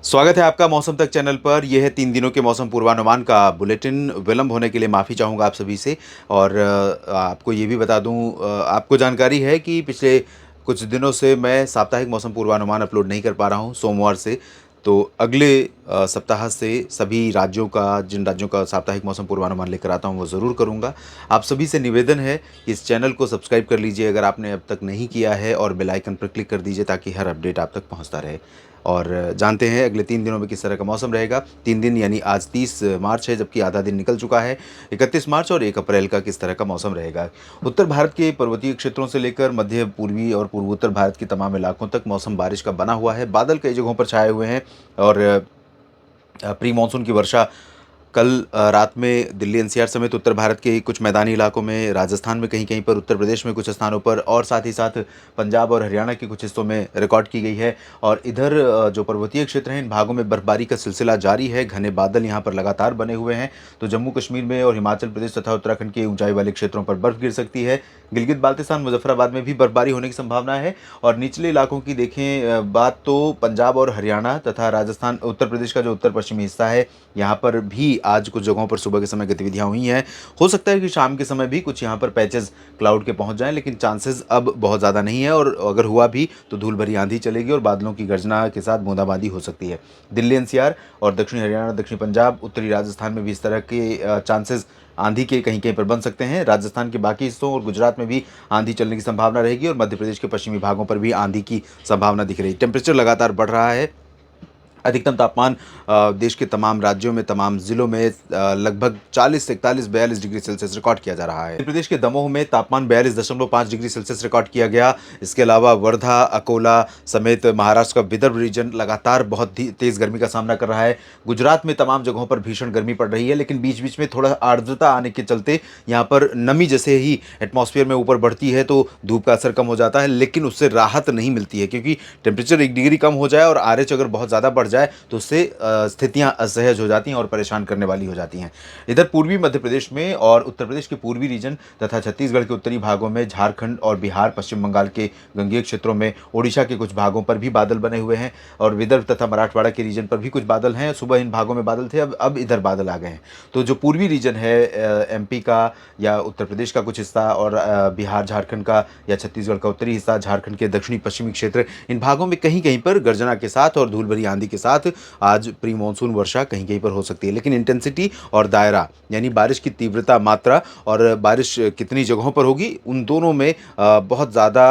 स्वागत है आपका मौसम तक चैनल पर। यह है 3 दिनों के मौसम पूर्वानुमान का बुलेटिन। विलंब होने के लिए माफ़ी चाहूँगा आप सभी से। और आपको ये भी बता दूँ, आपको जानकारी है कि पिछले कुछ दिनों से मैं साप्ताहिक मौसम पूर्वानुमान अपलोड नहीं कर पा रहा हूँ सोमवार से। तो अगले सप्ताह से सभी राज्यों का, जिन राज्यों का साप्ताहिक मौसम पूर्वानुमान लेकर आता हूँ वो ज़रूर करूँगा। आप सभी से निवेदन है कि इस चैनल को सब्सक्राइब कर लीजिए अगर आपने अब तक नहीं किया है, और बेल आइकन पर क्लिक कर दीजिए ताकि हर अपडेट आप तक पहुँचता रहे। और जानते हैं अगले 3 दिनों में किस तरह का मौसम रहेगा। 3 दिन यानी आज 30 मार्च है, जबकि आधा दिन निकल चुका है। 31 मार्च और 1 अप्रैल का किस तरह का मौसम रहेगा। उत्तर भारत के पर्वतीय क्षेत्रों से लेकर मध्य पूर्वी और पूर्वोत्तर भारत के तमाम इलाकों तक मौसम बारिश का बना हुआ है। बादल कई जगहों पर छाए हुए हैं और प्री मानसून की वर्षा कल रात में दिल्ली एनसीआर समेत उत्तर भारत के कुछ मैदानी इलाकों में, राजस्थान में कहीं-कहीं पर, उत्तर प्रदेश में कुछ स्थानों पर और साथ ही साथ पंजाब और हरियाणा के कुछ हिस्सों में रिकॉर्ड की गई है। और इधर जो पर्वतीय क्षेत्र हैं, इन भागों में बर्फबारी का सिलसिला जारी है। घने बादल यहाँ पर लगातार बने हुए हैं। तो जम्मू कश्मीर में और हिमाचल प्रदेश तथा उत्तराखंड के ऊंचाई वाले क्षेत्रों पर बर्फ गिर सकती है। गिलगित बाल्तिस्तान, मुजफ्फराबाद में भी बर्फबारी होने की संभावना है। और निचले इलाकों की देखें बात, तो पंजाब और हरियाणा तथा राजस्थान, उत्तर प्रदेश का जो उत्तर पश्चिमी हिस्सा है, यहाँ पर भी आज कुछ जगहों पर सुबह के समय गतिविधियां हुई हैं। हो सकता है कि शाम के समय भी कुछ यहाँ पर पैचेस क्लाउड के पहुंच जाएं, लेकिन चांसेस अब बहुत ज़्यादा नहीं है। और अगर हुआ भी तो धूल भरी आंधी चलेगी और बादलों की गर्जना के साथ बूंदाबांदी हो सकती है। दिल्ली एनसीआर और दक्षिणी हरियाणा, दक्षिणी पंजाब, उत्तरी राजस्थान में भी इस तरह के चांसेस आंधी के कहीं कहीं पर बन सकते हैं। राजस्थान के बाकी हिस्सों और गुजरात में भी आंधी चलने की संभावना रहेगी और मध्य प्रदेश के पश्चिमी भागों पर भी आंधी की संभावना दिख रही है। टेम्परेचर लगातार बढ़ रहा है। अधिकतम तापमान देश के तमाम राज्यों में, तमाम जिलों में लगभग 40 से 41, 42 डिग्री सेल्सियस रिकॉर्ड किया जा रहा है। मध्य प्रदेश के दमोह में तापमान 42.5 डिग्री सेल्सियस रिकॉर्ड किया गया। इसके अलावा वर्धा, अकोला समेत महाराष्ट्र का विदर्भ रीजन लगातार बहुत तेज गर्मी का सामना कर रहा है। गुजरात में तमाम जगहों पर भीषण गर्मी पड़ रही है, लेकिन बीच बीच में थोड़ा आर्द्रता आने के चलते यहाँ पर नमी जैसे ही एटमॉस्फेयर में ऊपर बढ़ती है तो धूप का असर कम हो जाता है, लेकिन उससे राहत नहीं मिलती है, क्योंकि टेम्परेचर 1 डिग्री कम हो जाए और आरएच अगर बहुत ज़्यादा बढ़ जाए तो उससे स्थितियां असहज हो जाती हैं और परेशान करने वाली हो जाती हैं। इधर पूर्वी मध्य प्रदेश में और उत्तर प्रदेश के पूर्वी रीजन तथा छत्तीसगढ़ के उत्तरी भागों में, झारखंड और बिहार, पश्चिम बंगाल के गंगेय क्षेत्रों में, ओडिशा के कुछ भागों पर भी बादल बने हुए हैं और विदर्भ तथा मराठवाड़ा के रीजन पर भी कुछ बादल हैं। सुबह इन भागों में बादल थे, अब इधर बादल आ गए हैं। तो जो पूर्वी रीजन है एमपी का या उत्तर प्रदेश का कुछ हिस्सा और बिहार, झारखंड का या छत्तीसगढ़ का उत्तरी हिस्सा, झारखंड के दक्षिणी पश्चिमी क्षेत्र, इन भागों में कहीं कहीं पर गर्जना के साथ और धूल भरी आंधी के साथ आज प्री मानसून वर्षा कहीं कहीं पर हो सकती है। लेकिन इंटेंसिटी और दायरा, यानी बारिश की तीव्रता, मात्रा और बारिश कितनी जगहों पर होगी, उन दोनों में बहुत ज़्यादा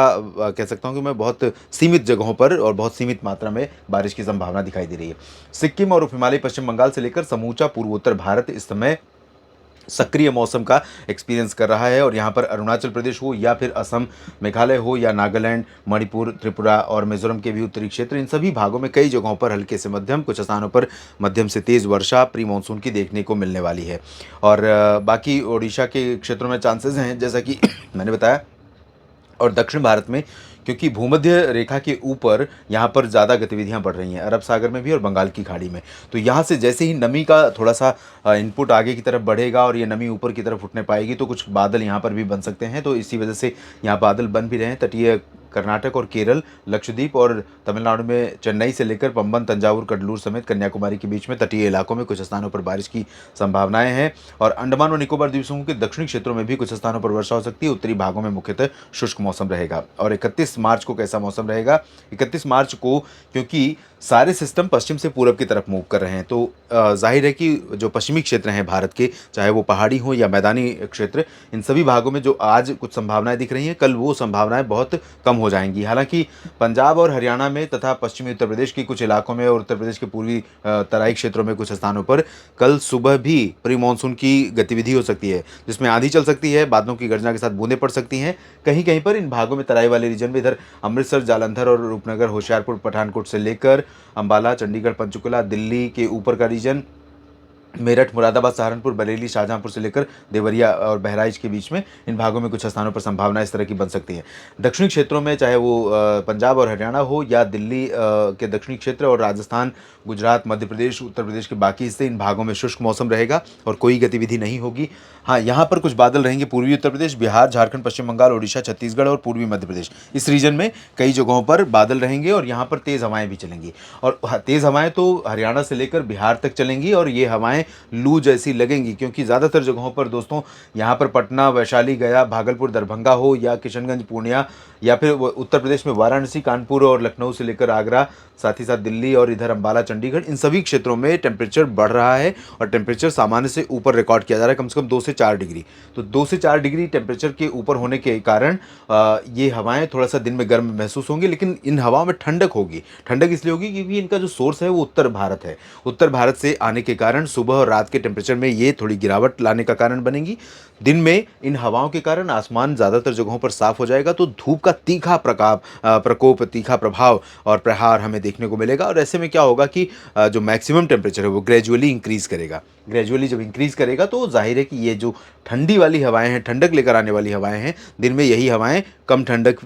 कह सकता हूँ कि मैं बहुत सीमित जगहों पर और बहुत सीमित मात्रा में बारिश की संभावना दिखाई दे रही है। सिक्किम और उप हिमालय पश्चिम बंगाल से लेकर समूचा पूर्वोत्तर भारत इस समय सक्रिय मौसम का एक्सपीरियंस कर रहा है। और यहाँ पर अरुणाचल प्रदेश हो या फिर असम, मेघालय हो या नागालैंड, मणिपुर, त्रिपुरा और मिजोरम के भी उत्तरी क्षेत्र, इन सभी भागों में कई जगहों पर हल्के से मध्यम, कुछ स्थानों पर मध्यम से तेज़ वर्षा प्री मानसून की देखने को मिलने वाली है। और बाकी ओडिशा के क्षेत्रों में चांसेस हैं, जैसा कि मैंने बताया। और दक्षिण भारत में, क्योंकि भूमध्य रेखा के ऊपर यहाँ पर ज़्यादा गतिविधियाँ बढ़ रही हैं, अरब सागर में भी और बंगाल की खाड़ी में, तो यहाँ से जैसे ही नमी का थोड़ा सा इनपुट आगे की तरफ बढ़ेगा और ये नमी ऊपर की तरफ उठने पाएगी, तो कुछ बादल यहाँ पर भी बन सकते हैं। तो इसी वजह से यहाँ बादल बन भी रहे हैं। तटीय कर्नाटक और केरल, लक्षद्वीप और तमिलनाडु में चेन्नई से लेकर पंबन, तंजावुर, कडलूर समेत कन्याकुमारी के बीच में तटीय इलाकों में कुछ स्थानों पर बारिश की संभावनाएं हैं। और अंडमान और निकोबार द्वीप समूह के दक्षिणी क्षेत्रों में भी कुछ स्थानों पर वर्षा हो सकती है। उत्तरी भागों में मुख्यतः शुष्क मौसम रहेगा। और 31 मार्च को कैसा मौसम रहेगा? 31 मार्च को, क्योंकि सारे सिस्टम पश्चिम से पूरब की तरफ मूव कर रहे हैं, तो जाहिर है कि जो पश्चिमी क्षेत्र हैं भारत के, चाहे वो पहाड़ी हो या मैदानी क्षेत्र, इन सभी भागों में जो आज कुछ संभावनाएं दिख रही हैं, कल वो संभावनाएं बहुत कम हो जाएंगी। हालांकि पंजाब और हरियाणा में तथा पश्चिमी उत्तर प्रदेश के कुछ इलाकों में और उत्तर प्रदेश के पूर्वी तराई क्षेत्रों में कुछ स्थानों पर कल सुबह भी प्री मानसून की गतिविधि हो सकती है, जिसमें आंधी चल सकती है, बादलों की गर्जना के साथ बूंदें पड़ सकती हैं। कहीं कहीं पर इन भागों में, तराई वाले रीजन में, इधर अमृतसर, जालंधर और रूपनगर, होशियारपुर, पठानकोट से लेकर अंबाला, चंडीगढ़, पंचकुला, दिल्ली के ऊपर का रीजन, मेरठ, मुरादाबाद, सहारनपुर, बरेली, शाहजहाँपुर से लेकर देवरिया और बहराइच के बीच में इन भागों में कुछ स्थानों पर संभावना इस तरह की बन सकती है। दक्षिणी क्षेत्रों में चाहे वो पंजाब और हरियाणा हो या दिल्ली के दक्षिणी क्षेत्र और राजस्थान, गुजरात, मध्य प्रदेश, उत्तर प्रदेश के बाकी हिस्से, इन भागों में शुष्क मौसम रहेगा और कोई गतिविधि नहीं होगी। हाँ, यहाँ पर कुछ बादल रहेंगे पूर्वी उत्तर प्रदेश, बिहार, झारखंड, पश्चिम बंगाल, ओडिशा, छत्तीसगढ़ और पूर्वी मध्य प्रदेश। इस रीजन में कई जगहों पर बादल रहेंगे और यहाँ पर तेज़ हवाएं भी चलेंगी। और तेज़ हवाएं तो हरियाणा से लेकर बिहार तक चलेंगी और ये हवाएं लू जैसी लगेंगी, क्योंकि ज़्यादातर जगहों पर दोस्तों यहाँ पर पटना, वैशाली, गया, भागलपुर, दरभंगा हो या किशनगंज, पूर्णिया या फिर उत्तर प्रदेश में वाराणसी, कानपुर और लखनऊ से लेकर आगरा, साथ ही साथ दिल्ली और इधर अम्बाला, चंडीगढ़, इन सभी क्षेत्रों में टेम्परेचर बढ़ रहा है और टेम्परेचर सामान्य से ऊपर रिकॉर्ड किया जा रहा है, कम से कम 2 से 4 डिग्री। तो 2 से 4 डिग्री टेम्परेचर के ऊपर होने के कारण ये हवाएं थोड़ा सा दिन में गर्म महसूस होंगी, लेकिन इन हवाओं में ठंडक होगी। ठंडक इसलिए होगी क्योंकि इनका जो सोर्स है वो उत्तर भारत है। उत्तर भारत से आने के कारण सुबह और रात के टेम्परेचर में ये थोड़ी गिरावट लाने का कारण बनेगी। दिन में इन हवाओं के कारण आसमान ज़्यादातर जगहों पर साफ हो जाएगा, तो धूप का तीखा प्रकोप, तीखा प्रभाव और प्रहार हमें देखने को मिलेगा। और ऐसे में क्या होगा कि जो मैक्सिमम टेम्परेचर है वो ग्रेजुअली इंक्रीज़ करेगा। ग्रेजुअली जब इंक्रीज़ करेगा तो जाहिर है कि ये जो ठंडी वाली हवाएं हैं, ठंडक लेकर आने वाली हवाएं हैं, दिन में यही हवाएं कम ठंडक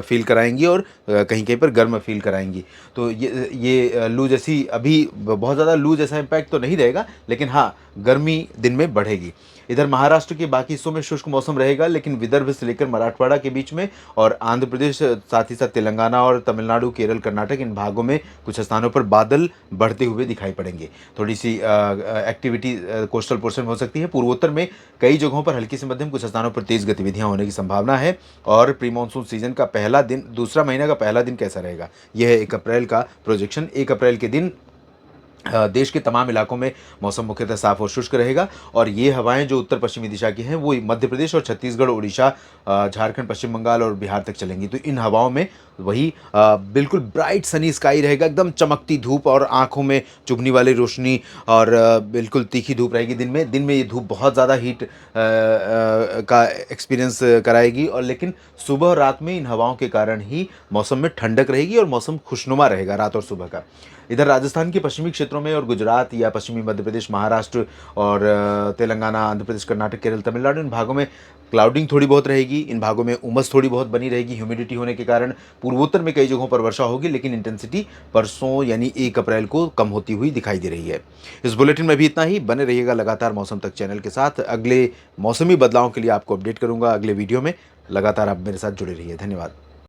फील कराएंगी और कहीं कहीं पर गर्म फील कराएंगी। तो ये लू जैसी अभी बहुत ज़्यादा लू जैसा इम्पैक्ट तो नहीं रहेगा, लेकिन हाँ, गर्मी दिन में बढ़ेगी। इधर महाराष्ट्र के बाकी हिस्सों में शुष्क मौसम रहेगा, लेकिन विदर्भ से लेकर मराठवाड़ा के बीच में और आंध्र प्रदेश, साथ ही साथ तेलंगाना और तमिलनाडु, केरल, कर्नाटक, इन भागों में कुछ स्थानों पर बादल बढ़ते हुए दिखाई पड़ेंगे। थोड़ी सी एक्टिविटी कोस्टल पोर्शन में हो सकती है। पूर्वोत्तर में कई जगहों पर हल्की से मध्यम, कुछ स्थानों पर तेज़ गतिविधियां होने की संभावना है। और प्री मानसून सीजन का पहला दिन, दूसरा महीना का पहला दिन कैसा रहेगा, यह है 1 अप्रैल का प्रोजेक्शन। 1 अप्रैल के दिन देश के तमाम इलाकों में मौसम मुख्यतः साफ और शुष्क रहेगा और ये हवाएं जो उत्तर पश्चिमी दिशा की हैं वो मध्य प्रदेश और छत्तीसगढ़, उड़ीसा, झारखंड, पश्चिम बंगाल और बिहार तक चलेंगी। तो इन हवाओं में वही बिल्कुल ब्राइट सनी स्काई रहेगा, एकदम चमकती धूप और आंखों में चुभने वाली रोशनी और बिल्कुल तीखी धूप रहेगी दिन में। दिन में ये धूप बहुत ज़्यादा हीट का एक्सपीरियंस कराएगी, और लेकिन सुबह और रात में इन हवाओं के कारण ही मौसम में ठंडक रहेगी और मौसम खुशनुमा रहेगा रात और सुबह का। इधर राजस्थान के पश्चिमी क्षेत्रों में और गुजरात या पश्चिमी मध्य प्रदेश, महाराष्ट्र और तेलंगाना, आंध्र प्रदेश, कर्नाटक, केरल, तमिलनाडु, इन भागों में क्लाउडिंग थोड़ी बहुत रहेगी। इन भागों में उमस थोड़ी बहुत बनी रहेगी ह्यूमिडिटी होने के कारण। पूर्वोत्तर में कई जगहों पर वर्षा होगी, लेकिन इंटेंसिटी परसों यानी 1 अप्रैल को कम होती हुई दिखाई दे रही है। इस बुलेटिन में भी इतना ही। बने रहिएगा लगातार मौसम तक चैनल के साथ। अगले मौसमी बदलावों के लिए आपको अपडेट करूंगा अगले वीडियो में। लगातार आप मेरे साथ जुड़े रहिए। धन्यवाद।